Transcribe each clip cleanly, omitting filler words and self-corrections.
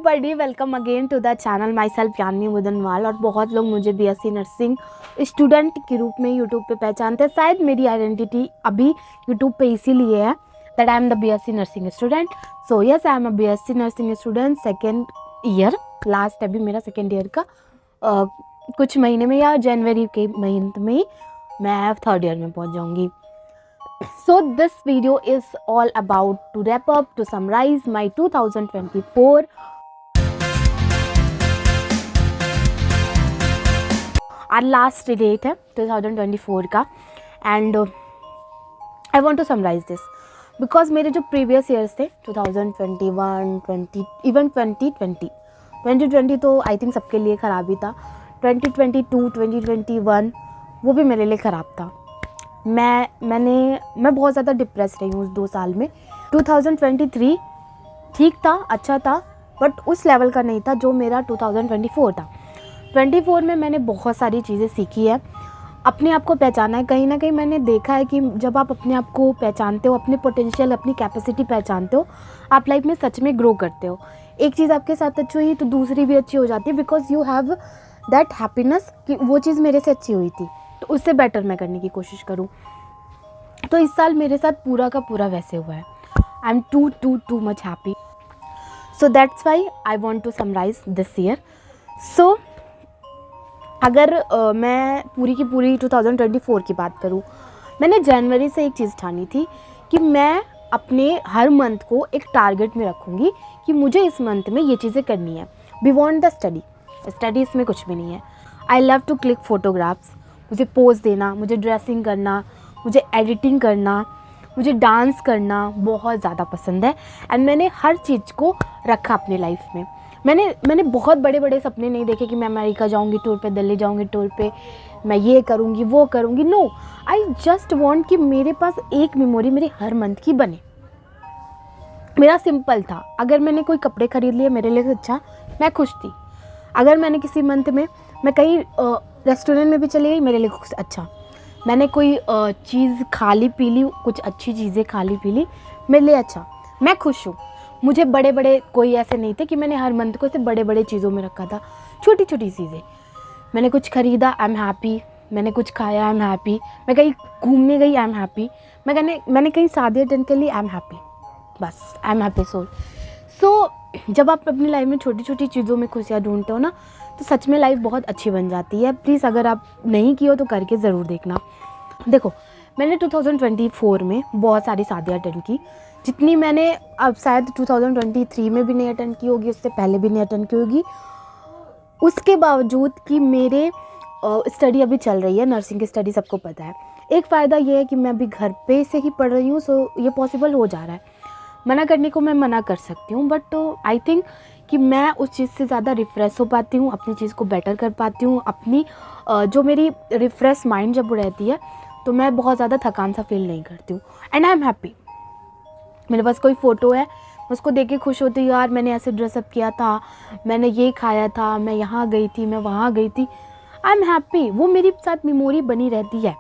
Everybody, welcome again to the channel myself यानी मुदनवाल। और बहुत लोग मुझे बीएससी नर्सिंग स्टूडेंट के रूप में यूट्यूब पे पहचानते हैं। शायद मेरी आइडेंटिटी अभी यूट्यूब पे इसीलिए है that I am the BSc nursing student. So yes, I am a BSc nursing student, second year, last अभी मेरा सेकेंड ईयर का कुछ महीने में या जनवरी के महीने में ही मैं थर्ड ईयर में पहुंच जाऊंगी। So this video is all about to wrap up, to summarize my 2024 our last date है 2024 का and I want to summarize this because मेरे जो previous years थे 2021, 20 even 2020 तो I think सबके लिए ख़राब ही था। 2022, 2021 वो भी मेरे लिए ख़राब था। मैं बहुत ज़्यादा डिप्रेस रही हूँ उस 2 साल में। 2023 ठीक था, अच्छा था, बट उस लेवल का नहीं था जो मेरा 2024 था। 24 में मैंने बहुत सारी चीज़ें सीखी है, अपने आप को पहचाना है। कहीं ना कहीं मैंने देखा है कि जब आप अपने आप को पहचानते हो, अपने पोटेंशियल, अपनी कैपेसिटी पहचानते हो, आप लाइफ में सच में ग्रो करते हो। एक चीज़ आपके साथ अच्छी हुई तो दूसरी भी अच्छी हो जाती है, because you have that happiness कि वो चीज़ मेरे से अच्छी हुई थी तो उससे बेटर मैं करने की कोशिश करूं। तो इस साल मेरे साथ पूरा का पूरा वैसे हुआ है। I am too much happy, so that's why I want to summarise this year. So अगर मैं पूरी की पूरी 2024 की बात करूं, मैंने जनवरी से एक चीज़ ठानी थी कि मैं अपने हर मंथ को एक टारगेट में रखूँगी कि मुझे इस मंथ में ये चीज़ें करनी है बियॉन्ड द स्टडी इसमें कुछ भी नहीं है। I love to click photographs, मुझे पोज देना, मुझे ड्रेसिंग करना, मुझे एडिटिंग करना, मुझे डांस करना बहुत ज़्यादा पसंद है। एंड मैंने हर चीज़ को रखा अपनी लाइफ में। मैंने बहुत बड़े बड़े सपने नहीं देखे कि मैं अमेरिका जाऊंगी टूर पे, दिल्ली जाऊंगी टूर पे, मैं ये करूंगी वो करूंगी। नो, आई जस्ट वांट कि मेरे पास एक मेमोरी मेरे हर मंथ की बने। मेरा सिंपल था, अगर मैंने कोई कपड़े खरीद लिए मेरे लिए अच्छा, मैं खुश थी। अगर मैंने किसी मंथ में मैं कहीं रेस्टोरेंट में भी चली गई, मेरे लिए कुछ अच्छा। मैंने कोई चीज़ खा ली पी ली, कुछ अच्छी चीज़ें खा ली पी ली, मेरे लिए अच्छा, मैं खुश हूँ। मुझे बड़े बड़े कोई ऐसे नहीं थे कि मैंने हर मंथ को ऐसे बड़े बड़े चीज़ों में रखा था। छोटी छोटी चीज़ें, मैंने कुछ खरीदा, आई एम हैप्पी। मैंने कुछ खाया, आई एम हैप्पी। मैं कहीं घूमने गई, आई एम हैप्पी। मैंने कहीं शादी अटेंड कर ली, आई एम हैप्पी। बस आई एम हैप्पी सोल। सो जब आप अपनी लाइफ में छोटी छोटी चीज़ों में खुशियाँ ढूंढते हो ना, तो सच में लाइफ बहुत अच्छी बन जाती है। प्लीज़ अगर आप नहीं की हो तो करके ज़रूर देखना। देखो, मैंने 2024 में बहुत सारी शादियाँ अटेंड की, जितनी मैंने अब शायद 2023 में भी नहीं अटेंड की होगी, उससे पहले भी नहीं अटेंड की होगी। उसके बावजूद कि मेरे स्टडी अभी चल रही है, नर्सिंग की स्टडी सबको पता है। एक फ़ायदा ये है कि मैं अभी घर पे से ही पढ़ रही हूँ, सो ये पॉसिबल हो जा रहा है। मना करने को मैं मना कर सकती हूँ, बट आई थिंक कि मैं उस चीज़ से ज़्यादा रिफ़्रेश हो पाती हूँ, अपनी चीज़ को बेटर कर पाती हूँ। अपनी जो मेरी रिफ़्रेश माइंड जब रहती है तो मैं बहुत ज़्यादा थकान सा फील नहीं करती हूँ। And I am happy. मेरे पास कोई फ़ोटो है, मैं उसको देख के खुश होती हूँ, यार मैंने ऐसे ड्रेसअप किया था, मैंने ये खाया था, मैं यहाँ गई थी, मैं वहाँ गई थी। I am happy. वो मेरे साथ मेमोरी बनी रहती है,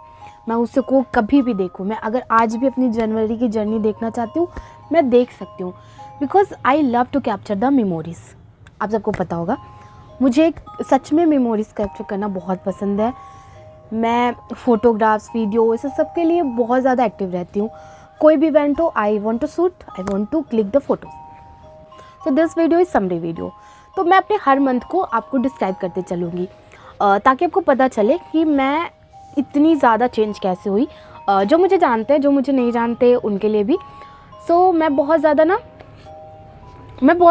मैं उससे को कभी भी देखूँ। मैं अगर आज भी अपनी जनवरी की जर्नी देखना चाहती हूँ, मैं देख सकती हूँ, because I love to capture the memories. आप सबको पता होगा, मुझे सच में मेमोरीज़ कैप्चर करना बहुत पसंद है। मैं फ़ोटोग्राफ्स, वीडियो, इस सब के लिए बहुत ज़्यादा एक्टिव रहती हूँ। कोई भी इवेंट हो, I want to shoot, I want to click the photos. So this video is summary video. तो मैं अपने हर मंथ को आपको डिस्क्राइब करते चलूँगी ताकि आपको पता चले कि मैं इतनी ज़्यादा चेंज कैसे हुई। जो मुझे जानते हैं, जो मुझे नहीं जानते, उनके लिए भी। सो मैं बहुत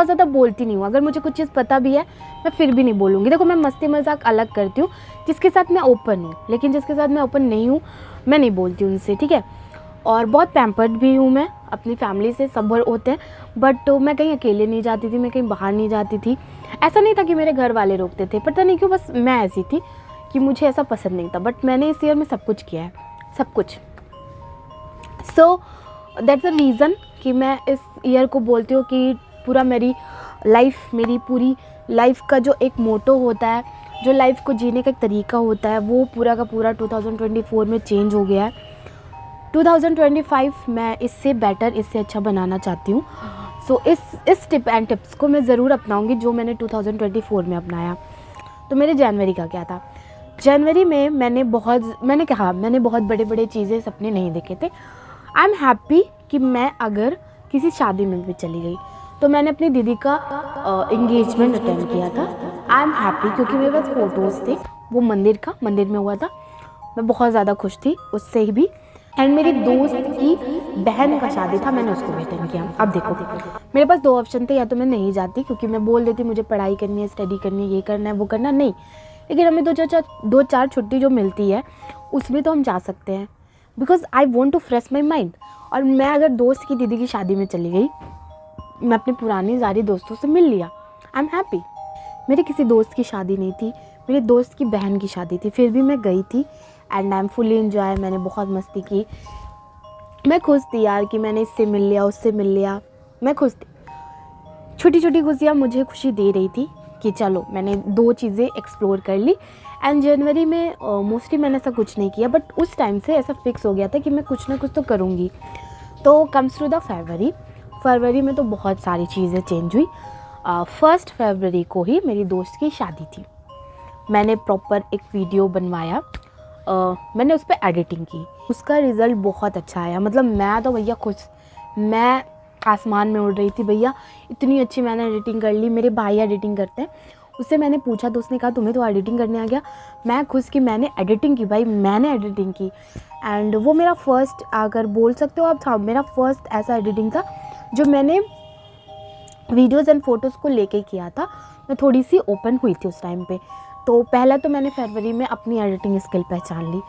ज़्यादा बोलती नहीं हूँ। अगर मुझे कुछ चीज़ पता भी है, मैं फिर भी नहीं बोलूँगी। देखो, मैं मस्ती मजाक अलग करती हूँ, जिसके साथ मैं ओपन हूँ, लेकिन जिसके साथ मैं ओपन नहीं हूँ, मैं नहीं बोलती उनसे, ठीक है। और बहुत पैम्पर्ड भी हूँ मैं अपनी फैमिली से, सब होते हैं, बट मैं कहीं अकेले नहीं जाती थी, मैं कहीं बाहर नहीं जाती थी। ऐसा नहीं था कि मेरे घर वाले रोकते थे, पता नहीं क्यों, बस मैं ऐसी थी कि मुझे ऐसा पसंद नहीं था। बट मैंने इस ईयर में सब कुछ किया है, सब कुछ। सो दैट्स द रीज़न कि मैं इस ईयर को बोलती हूँ कि पूरा मेरी पूरी लाइफ का जो एक मोटो होता है, जो लाइफ को जीने का एक तरीका होता है, वो पूरा का पूरा 2024 में चेंज हो गया है। 2025 मैं इससे बेटर, इससे अच्छा बनाना चाहती हूँ। सो इस टिप एंड टिप्स को मैं ज़रूर अपनाऊंगी जो मैंने 2024 में अपनाया। तो मेरे जनवरी का क्या था, जनवरी में मैंने बहुत बड़े बड़े चीज़ें सपने नहीं देखे थे। आई एम हैप्पी कि मैं अगर किसी शादी में भी चली गई तो मैंने अपनी दीदी का इंगेजमेंट अटेंड किया था। आई एम हैप्पी क्योंकि मेरे पास फ़ोटोज़ थे, वो मंदिर में हुआ था। मैं बहुत ज़्यादा खुश थी उससे ही भी। एंड मेरी दोस्त की बहन का शादी था, मैंने उसको भी अटेंड किया। अब देखो मेरे पास 2 ऑप्शन थे, या तो मैं नहीं जाती क्योंकि मैं बोल देती मुझे पढ़ाई करनी है, स्टडी करनी है, ये करना है, वो करना नहीं, लेकिन हमें 2-4 छुट्टी जो मिलती है उसमें तो हम जा सकते हैं, because I want to fresh my mind. और मैं अगर दोस्त की दीदी की शादी में चली गई, मैं अपने पुराने सारे दोस्तों से मिल लिया, आई एम हैप्पी। मेरी किसी दोस्त की शादी नहीं थी, मेरे दोस्त की बहन की शादी थी, फिर भी मैं गई थी and I am fully enjoy. मैंने बहुत मस्ती की, मैं खुश थी यार कि मैंने इससे मिल लिया, उससे मिल लिया, मैं खुश थी। छोटी छोटी खुशियाँ मुझे खुशी दे रही थी कि चलो मैंने 2 चीज़ें एक्सप्लोर कर ली। एंड जनवरी में मोस्टली मैंने ऐसा कुछ नहीं किया, बट उस टाइम से ऐसा फिक्स हो गया था कि मैं कुछ ना कुछ तो करूँगी। तो कम्स टू द फरवरी में तो बहुत सारी चीज़ें चेंज हुई। 1 फरवरी को ही मेरी दोस्त की शादी थी। मैंने प्रॉपर एक वीडियो बनवाया, मैंने उस पर एडिटिंग की, उसका रिज़ल्ट बहुत अच्छा आया। मतलब मैं तो भैया खुश, मैं आसमान में उड़ रही थी भैया, इतनी अच्छी मैंने एडिटिंग कर ली। मेरे भाई एडिटिंग करते हैं, उससे मैंने पूछा तो उसने कहा तुम्हें तो एडिटिंग करने आ गया। मैं खुश कि मैंने एडिटिंग की, भाई मैंने एडिटिंग की। एंड वो मेरा फर्स्ट, अगर बोल सकते हो आप, था मेरा फर्स्ट ऐसा एडिटिंग था जो मैंने वीडियोज़ एंड फ़ोटोज़ को लेके किया था। मैं थोड़ी सी ओपन हुई थी उस टाइम पे। तो पहला तो मैंने फरवरी में अपनी एडिटिंग स्किल पहचान ली।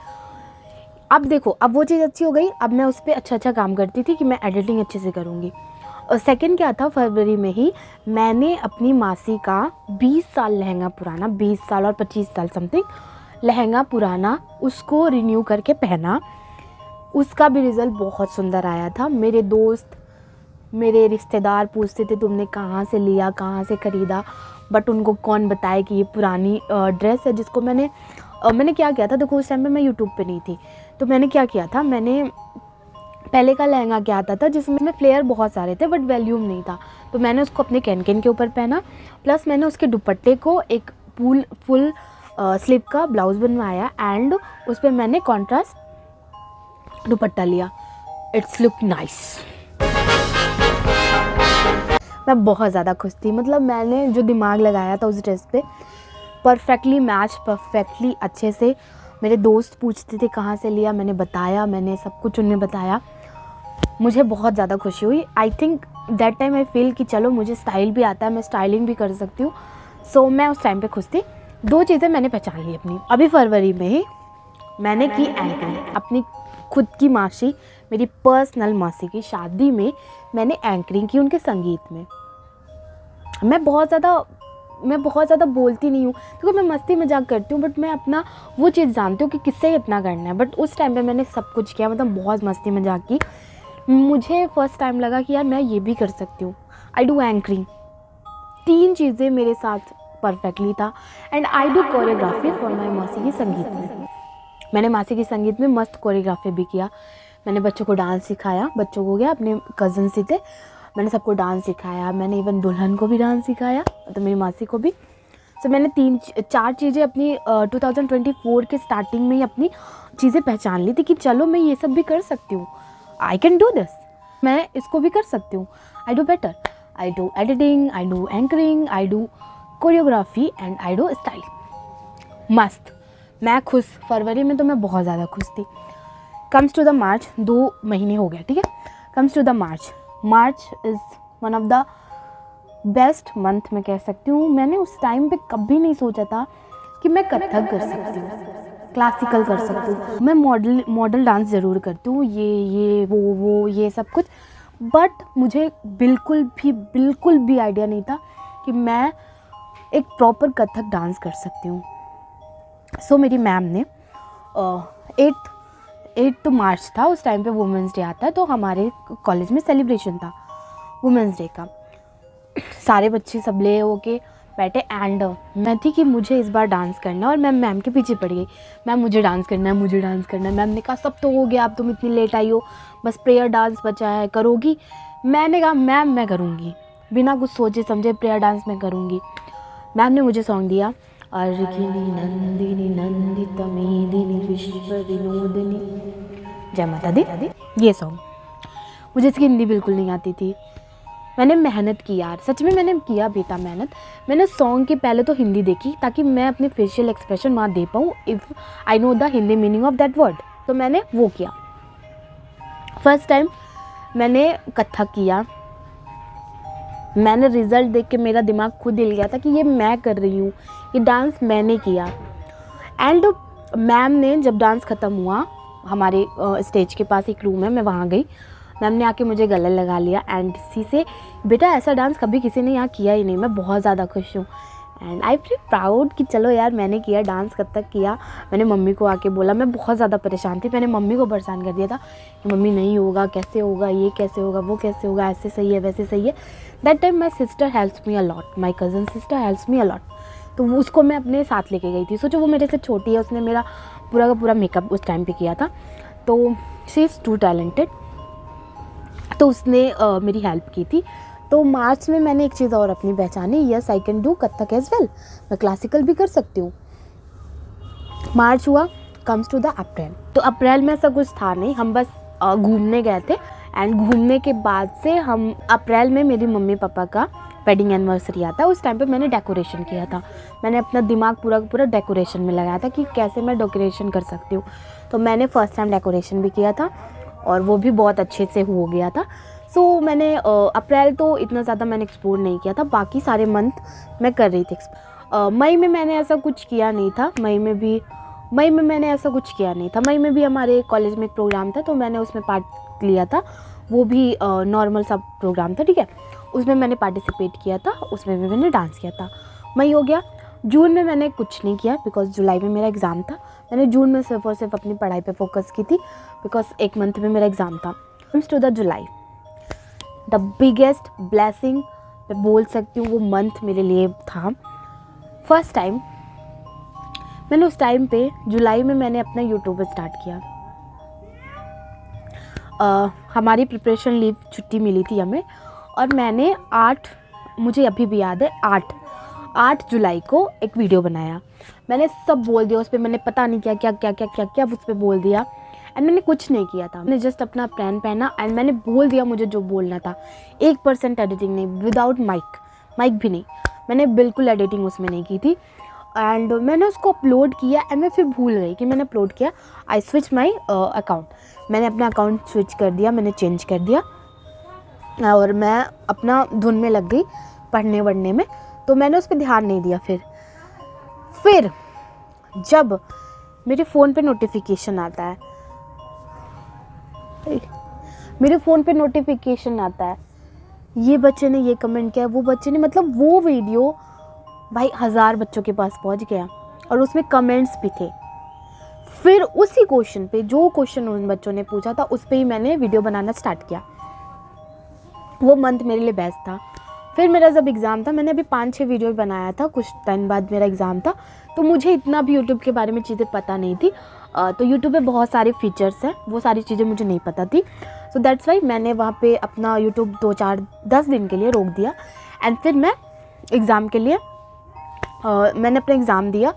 अब देखो, अब वो चीज़ अच्छी हो गई, अब मैं उस पर अच्छा काम करती थी कि मैं एडिटिंग अच्छे से करूँगी। और सेकंड क्या था, फरवरी में ही मैंने अपनी मासी का 20 साल लहंगा पुराना, 20 साल और 25 साल समथिंग लहंगा पुराना, उसको रिन्यू करके पहना। उसका भी रिज़ल्ट बहुत सुंदर आया था। मेरे दोस्त, मेरे रिश्तेदार पूछते थे तुमने कहाँ से लिया, कहाँ से ख़रीदा, बट उनको कौन बताए कि ये पुरानी ड्रेस है जिसको मैंने क्या किया था। देखो उस टाइम पे मैं यूट्यूब पे नहीं थी, तो मैंने क्या किया था, मैंने पहले का लहंगा क्या आता था जिसमें फ्लेयर बहुत सारे थे बट वॉल्यूम नहीं था, तो मैंने उसको अपने कैन के ऊपर पहना। प्लस मैंने उसके दुपट्टे को एक फुल स्लीव का ब्लाउज़ बनवाया एंड उस पर मैंने कॉन्ट्रास्ट दुपट्टा लिया। It's look nice. मैं बहुत ज़्यादा खुश थी। मतलब मैंने जो दिमाग लगाया था उस ड्रेस पे परफेक्टली मैच, परफेक्टली अच्छे से। मेरे दोस्त पूछते थे कहाँ से लिया, मैंने बताया, मैंने सब कुछ उन्हें बताया। मुझे बहुत ज़्यादा खुशी हुई। I think that time I feel कि चलो मुझे स्टाइल भी आता है, मैं स्टाइलिंग भी कर सकती हूँ। सो मैं उस टाइम पे खुश थी। 2 चीज़ें मैंने पहचान ली अपनी। अभी फरवरी में ही मैंने की एंकरिंग, अपनी खुद की मासी, मेरी पर्सनल मासी की शादी में मैंने एंकरिंग की उनके संगीत में। मैं बहुत ज़्यादा बोलती नहीं हूँ क्योंकि मैं मस्ती मजाक करती हूँ, बट मैं अपना वो चीज़ जानती हूँ कि किससे इतना करना है। बट उस टाइम पे मैंने सब कुछ किया, मतलब बहुत मस्ती मजाक की। मुझे फर्स्ट टाइम लगा कि यार मैं ये भी कर सकती हूँ। आई डू एंकरिंग, 3 चीज़ें मेरे साथ परफेक्टली था। And I do choreography for my मासी की संगीत में। मैंने मासी की संगीत में मस्त कोरियोग्राफी भी किया। मैंने बच्चों को डांस सिखाया, बच्चों को क्या, अपने कज़न से थे, मैंने सबको डांस सिखाया। मैंने इवन दुल्हन को भी डांस सिखाया, तो मेरी मासी को भी। सो मैंने 3-4 चीज़ें अपनी 2024 के स्टार्टिंग में ही अपनी चीज़ें पहचान ली थी कि चलो मैं ये सब भी कर सकती हूँ। आई कैन डू दिस, मैं इसको भी कर सकती हूँ। I do better, I do editing, I do anchoring, I do choreography and I do styling. मस्त, मैं खुश। फरवरी में तो मैं बहुत ज़्यादा खुश थी। कम्स टू द मार्च, 2 महीने हो गया, ठीक है। Comes to the March is one of the best month मैं कह सकती हूँ। मैंने उस टाइम पे कभी नहीं सोचा था कि मैं कथक कर सकती हूँ, क्लासिकल कर सकती हूँ। मैं मॉडल डांस ज़रूर करती हूँ, ये वो ये सब कुछ, बट मुझे बिल्कुल भी आइडिया नहीं था कि मैं एक प्रॉपर कथक डांस कर सकती हूँ। सो मेरी मैम ने 8 मार्च था उस टाइम पे, वुमेंस डे आता है, तो हमारे कॉलेज में सेलिब्रेशन था वुमेंस डे का। सारे बच्चे सब ले होके बैठे एंड मैं थी कि मुझे इस बार डांस करना है, और मैं मैम के पीछे पड़ गई। मैम मुझे डांस करना है। मैम ने कहा सब तो हो गया, अब तुम इतनी लेट आई हो, बस प्रेयर डांस बचा है, करोगी। मैंने कहा मैम मैं करूँगी, बिना कुछ सोचे समझे प्रेयर डांस में करूँगी। मैम ने मुझे सॉन्ग दिया, अर्घिनी नंदिनी नंदित मेदिनी विश्व विनोदिनी जय माता दी, ये सॉन्ग। मुझे इसकी हिंदी बिल्कुल नहीं आती थी। मैंने मेहनत की यार, सच में मैंने किया बेटा मेहनत। मैंने सॉन्ग की पहले तो हिंदी देखी ताकि मैं अपने फेशियल एक्सप्रेशन वहाँ दे पाऊँ if I know the Hindi meaning of that word. तो मैंने वो किया। फर्स्ट टाइम मैंने कथक किया। मैंने रिज़ल्ट देख के मेरा दिमाग खुद हिल गया था कि ये मैं कर रही हूँ, ये डांस मैंने किया। एंड मैम ने जब डांस ख़त्म हुआ, हमारे स्टेज के पास एक रूम है, मैं वहाँ गई। मैम ने आके मुझे गले लगा लिया एंड सी से बेटा ऐसा डांस कभी किसी ने यहाँ किया ही नहीं। मैं बहुत ज़्यादा खुश हूँ एंड आई फील प्राउड कि चलो यार मैंने किया, डांस कथक किया। मैंने मम्मी को आके बोला, मैं बहुत ज़्यादा परेशान थी। मैंने मम्मी को परेशान कर दिया था कि मम्मी नहीं होगा, कैसे होगा, ये कैसे होगा, वो कैसे होगा, ऐसे सही है वैसे सही है। That time my sister helps me a lot, my cousin sister helps me a lot. तो उसको मैं अपने साथ लेके गई थी। सोचो वो मेरे से छोटी है, उसने मेरा पूरा का पूरा मेकअप उस टाइम पे किया था। तो शी इज़ टू टैलेंटेड, तो उसने मेरी हेल्प की थी। तो मार्च में मैंने एक चीज़ और अपनी पहचानी, yes I can do Kathak as well, मैं क्लासिकल भी कर सकती हूँ। मार्च हुआ, कम्स टू द अप्रैल। तो अप्रैल में ऐसा कुछ था नहीं, हम बस घूमने गए थे। एंड घूमने के बाद से हम अप्रैल में मेरी मम्मी पापा का वेडिंग एनिवर्सरी आता है। उस टाइम पे मैंने डेकोरेशन किया था। मैंने अपना दिमाग पूरा पूरा डेकोरेशन में लगाया था कि कैसे मैं डेकोरेशन कर सकती हूँ। तो मैंने फर्स्ट टाइम डेकोरेशन भी किया था और वो भी बहुत अच्छे से हो गया था। सो मैंने अप्रैल तो इतना ज़्यादा मैंने एक्सप्लोर नहीं किया था, बाकी सारे मंथ मैं कर रही थी। मई में मैंने ऐसा कुछ किया नहीं था। मई में मैंने ऐसा कुछ किया नहीं था। मई में भी हमारे कॉलेज में एक प्रोग्राम था तो मैंने उसमें पार्ट लिया था। वो भी नॉर्मल सा प्रोग्राम था, ठीक है, उसमें मैंने पार्टिसिपेट किया था, उसमें भी मैंने डांस किया था। मई हो गया। जून में मैंने कुछ नहीं किया बिकॉज जुलाई में मेरा एग्ज़ाम था। मैंने जून में सिर्फ और सिर्फ अपनी पढ़ाई पे फोकस की थी बिकॉज एक मंथ में मेरा एग्ज़ाम था। Comes to the July, the biggest blessing मैं बोल सकती हूँ, वो मंथ मेरे लिए था। फर्स्ट टाइम मैंने उस टाइम पे जुलाई में मैंने अपना यूट्यूब स्टार्ट किया। हमारी प्रिपरेशन लीव छुट्टी मिली थी हमें और मैंने मुझे अभी भी याद है 8 जुलाई को एक वीडियो बनाया। मैंने सब बोल दिया उस पर, मैंने पता नहीं क्या क्या क्या क्या क्या क्या उस पर बोल दिया। एंड मैंने कुछ नहीं किया था, मैंने जस्ट अपना प्लान पहना एंड मैंने बोल दिया मुझे जो बोलना था। 1% एडिटिंग नहीं, विदाउट माइक भी नहीं, मैंने बिल्कुल एडिटिंग उसमें नहीं की थी। एंड मैंने उसको अपलोड किया एंड मैं फिर भूल गई कि मैंने अपलोड किया। आई स्विच माई अकाउंट, मैंने अपना अकाउंट स्विच कर दिया, मैंने चेंज कर दिया और मैं अपना धुन में लग गई पढ़ने वढ़ने में। तो मैंने उस पर ध्यान नहीं दिया। फिर जब मेरे फ़ोन पे नोटिफिकेशन आता है, ये बच्चे ने ये कमेंट किया, वो बच्चे ने, मतलब वो वीडियो भाई 1000 बच्चों के पास पहुंच गया और उसमें कमेंट्स भी थे। फिर उसी क्वेश्चन पे, जो क्वेश्चन उन बच्चों ने पूछा था उस पर ही मैंने वीडियो बनाना स्टार्ट किया। वो मंथ मेरे लिए बेस्ट था। फिर मेरा जब एग्ज़ाम था, मैंने अभी 5-6 वीडियो बनाया था, कुछ टाइम बाद मेरा एग्ज़ाम था। तो मुझे इतना भी यूट्यूब के बारे में चीज़ें पता नहीं थी। तो यूट्यूब पे बहुत सारे फीचर्स हैं, वो सारी चीज़ें मुझे नहीं पता थी। सो दैट्स वाई मैंने वहाँ पे अपना यूट्यूब 2-4-10 दिन के लिए रोक दिया। एंड फिर मैं एग्ज़ाम के लिए मैंने अपना एग्ज़ाम दिया।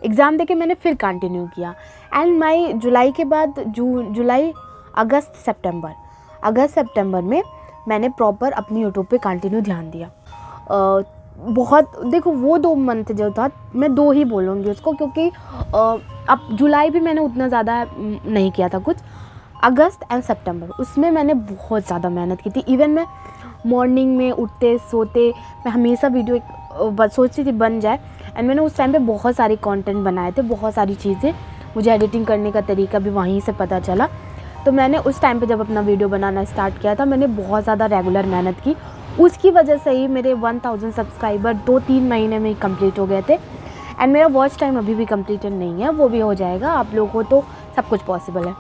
एग्ज़ाम देके मैंने फिर कंटिन्यू किया। एंड माई जुलाई के बाद जुलाई, अगस्त, सितंबर में मैंने प्रॉपर अपनी यूट्यूब पे कंटिन्यू ध्यान दिया। बहुत, देखो वो 2 मंथ जो था, मैं 2 ही बोलूँगी उसको, क्योंकि अब जुलाई भी मैंने उतना ज़्यादा नहीं किया था कुछ। अगस्त एंड सितंबर, उसमें मैंने बहुत ज़्यादा मेहनत की थी। इवन मैं मॉर्निंग में उठते सोते मैं हमेशा वीडियो सोचती थी बन जाए। एंड मैंने उस टाइम पे बहुत सारे कंटेंट बनाए थे, बहुत सारी चीज़ें, मुझे एडिटिंग करने का तरीका भी वहीं से पता चला। तो मैंने उस टाइम पे जब अपना वीडियो बनाना स्टार्ट किया था, मैंने बहुत ज़्यादा रेगुलर मेहनत की। उसकी वजह से ही मेरे 1000 सब्सक्राइबर 2-3 महीने में ही कंप्लीट हो गए थे। एंड मेरा वॉच टाइम अभी भी कंप्लीटेड नहीं है, वो भी हो जाएगा। आप लोगों को तो सब कुछ पॉसिबल है।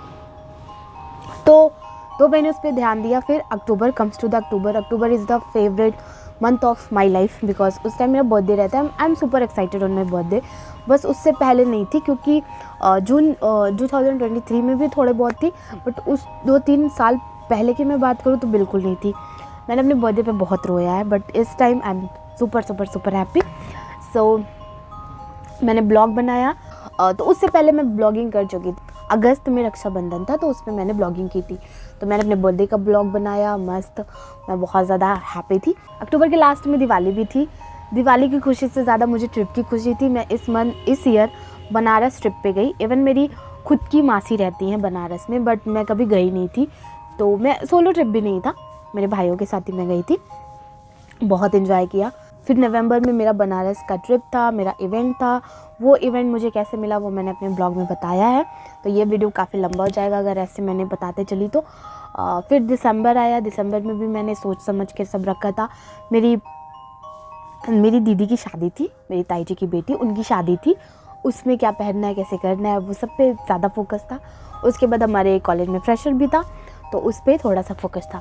तो मैंने उस पर ध्यान दिया। फिर October, comes to the October is the favourite month of my life because उस टाइम मेरा बर्थडे रहता है। I am super excited on my birthday. बस उससे पहले नहीं थी, क्योंकि जून 2023 में भी थोड़े बहुत थी, बट उस 2-3 साल पहले की मैं बात करूँ तो बिल्कुल नहीं थी। मैंने अपने बर्थडे पे बहुत रोया है, बट इस time I am super super super happy. So मैंने ब्लॉग बनाया, तो उससे पहले मैं ब्लॉगिंग कर चुकी थी। अगस्त में रक्षाबंधन था, तो उसमें मैंने ब्लॉगिंग की थी, तो मैंने अपने बर्थडे का ब्लॉग बनाया मस्त। मैं बहुत ज़्यादा हैप्पी थी। अक्टूबर के लास्ट में दिवाली भी थी। दिवाली की खुशी से ज़्यादा मुझे ट्रिप की खुशी थी। मैं इस ईयर बनारस ट्रिप पे गई। इवन मेरी खुद की मासी रहती हैं बनारस में, बट मैं कभी गई नहीं थी, तो मैं सोलो ट्रिप भी नहीं था, मेरे भाइयों के साथ ही मैं गई थी। बहुत इन्जॉय किया। फिर नवंबर में मेरा बनारस का ट्रिप था, मेरा इवेंट था। वो इवेंट मुझे कैसे मिला वो मैंने अपने ब्लॉग में बताया है, तो ये वीडियो काफ़ी लंबा हो जाएगा अगर ऐसे मैंने बताते चली तो। फिर दिसंबर आया। दिसंबर में भी मैंने सोच समझ के सब रखा था। मेरी दीदी की शादी थी, मेरी ताई जी की बेटी, उनकी शादी थी। उसमें क्या पहनना है, कैसे करना है, वो सब पे ज़्यादा फोकस था। उसके बाद हमारे कॉलेज में फ्रेशर भी था, तो उस पर थोड़ा सा फोकस था,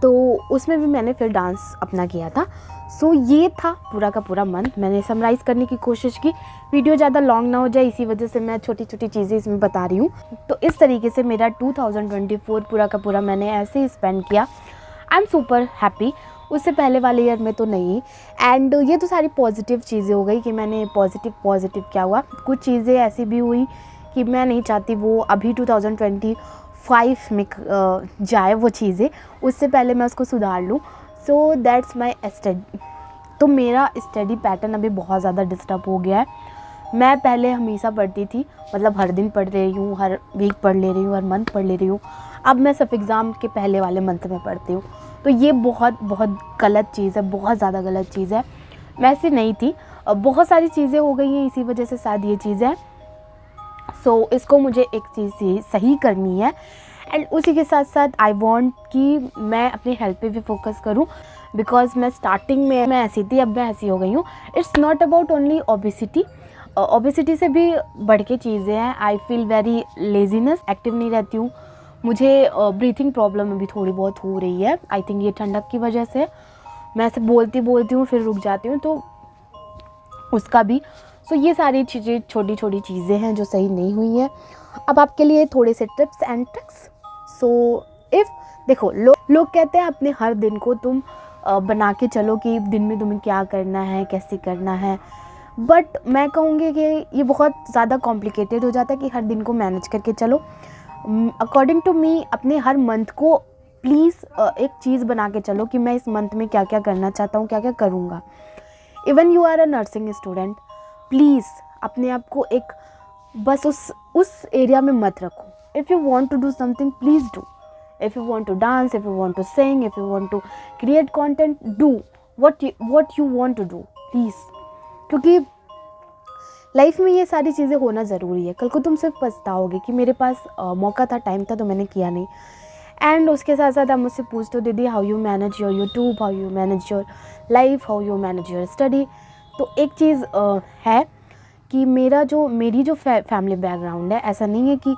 तो उसमें भी मैंने फिर डांस अपना किया था। सो ये था पूरा का पूरा मंथ। मैंने समराइज़ करने की कोशिश की, वीडियो ज़्यादा लॉन्ग ना हो जाए, इसी वजह से मैं छोटी छोटी चीज़ें इसमें बता रही हूँ। तो इस तरीके से मेरा 2024 पूरा का पूरा मैंने ऐसे ही स्पेंड किया। आई एम सुपर हैप्पी। उससे पहले वाले ईयर में तो नहीं। एंड ये तो सारी पॉजिटिव चीज़ें हो गई कि मैंने पॉजिटिव क्या हुआ। कुछ चीज़ें ऐसी भी हुई कि मैं नहीं चाहती वो अभी 2025 में जाए वो चीज़ें, उससे पहले मैं उसको सुधार लूँ। So that's my study. तो मेरा स्टडी पैटर्न अभी बहुत ज़्यादा डिस्टर्ब हो गया है। मैं पहले हमेशा पढ़ती थी, मतलब हर दिन पढ़ रही हूँ, हर वीक पढ़ ले रही हूँ, हर मंथ पढ़ ले रही हूँ। अब मैं सिर्फ एग्ज़ाम के पहले वाले मंथ में पढ़ती हूँ, तो ये बहुत बहुत गलत चीज़ है, बहुत ज़्यादा गलत चीज़ है। मैं ऐसी नहीं थी, बहुत सारी चीज़ें हो गई हैं, इसी वजह से शायद ये चीज़ है। सो इसको मुझे एक चीज़ सही करनी है। एंड उसी के साथ साथ आई वॉन्ट कि मैं अपनी हेल्थ पे भी फोकस करूँ, बिकॉज मैं स्टार्टिंग में मैं ऐसी थी, अब मैं ऐसी हो गई हूँ। It's not about only obesity, obesity से भी बढ़ के चीज़ें हैं। I feel very laziness, active नहीं रहती हूँ। मुझे ब्रीथिंग प्रॉब्लम अभी थोड़ी बहुत हो रही है। आई थिंक ये ठंडक की वजह से। मैं ऐसे बोलती हूँ फिर रुक जाती हूँ, तो उसका भी। सो ये सारी चीज़ें छोटी छोटी चीज़ें हैं जो सही नहीं हुई हैं। अब आपके लिए थोड़े से tips and tricks. So if देखो, लोग कहते हैं अपने हर दिन को तुम बना के चलो कि दिन में तुम्हें क्या करना है, कैसे करना है। बट मैं कहूँगी कि ये बहुत ज़्यादा कॉम्प्लिकेटेड हो जाता है कि हर दिन को मैनेज करके चलो। अकॉर्डिंग टू मी अपने हर मंथ को प्लीज़ एक चीज़ बना के चलो कि मैं इस मंथ में क्या क्या करना चाहता हूँ, क्या क्या करूँगा। Even you are a nursing student, please अपने आप को एक बस उस एरिया में मत रखो। If you want to do something, please do. If you want to dance, if you want to sing, if you want to create content, do what you want to do please. क्योंकि life में ये सारी चीज़ें होना ज़रूरी है। कल को तुम सिर्फ पछताओगे कि मेरे पास मौका था, टाइम था, तो मैंने किया नहीं। एंड उसके साथ साथ आप मुझसे पूछते हो दीदी how you manage your YouTube, how you manage your life, how you manage your study. तो एक चीज़ है कि मेरी जो फैमिली बैकग्राउंड है, ऐसा नहीं है कि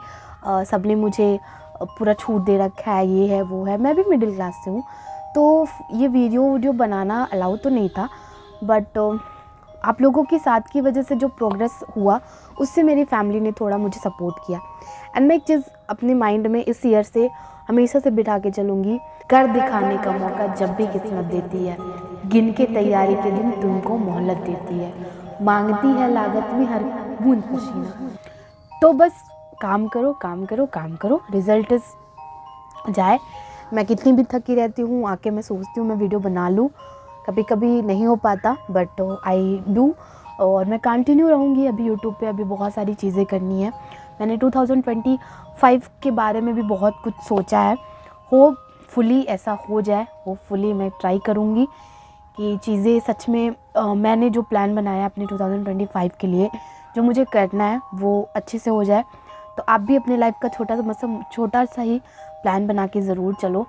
सबने मुझे पूरा छूट दे रखा है, ये है वो है। मैं भी मिडिल क्लास से हूँ, तो ये वीडियो बनाना अलाउ तो नहीं था, बट आप लोगों के साथ की वजह से जो प्रोग्रेस हुआ उससे मेरी फैमिली ने थोड़ा मुझे सपोर्ट किया। एंड मैं एक चीज़ अपने माइंड में इस ईयर से हमेशा से बिठा के चलूँगी, कर दिखाने का मौका जब भी किस्मत देती है, गिन के तैयारी के दिन तुमको मोहलत देती है, मांगती है लागत में हर बूंद पसीना। तो बस काम करो काम करो काम करो, रिजल्ट जाए। मैं कितनी भी थकी रहती हूँ, आके मैं सोचती हूँ मैं वीडियो बना लूँ, कभी कभी नहीं हो पाता, बट आई डू। और मैं कंटिन्यू रहूँगी अभी यूट्यूब पे, अभी बहुत सारी चीज़ें करनी है। मैंने 2025 के बारे में भी बहुत कुछ सोचा है। होपफुली ऐसा हो जाए, होपफुली मैं ट्राई करूँगी कि चीज़ें सच में मैंने जो प्लान बनाया अपने 2025 के लिए, जो मुझे करना है वो अच्छे से हो जाए। तो आप भी अपने लाइफ का छोटा सा ही प्लान बना के ज़रूर चलो।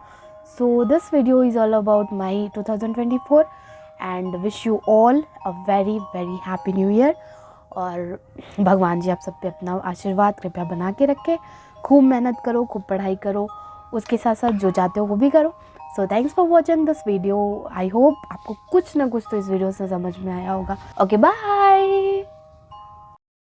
सो this video is all about my 2024 and wish you all a very very happy new year. और भगवान जी आप सब पे अपना आशीर्वाद कृपया बना के रखें। खूब मेहनत करो, खूब पढ़ाई करो, उसके साथ साथ जो चाहते हो वो भी करो। So thanks for watching this video. I hope आपको कुछ ना कुछ तो इस वीडियो से समझ में आया होगा। Okay bye.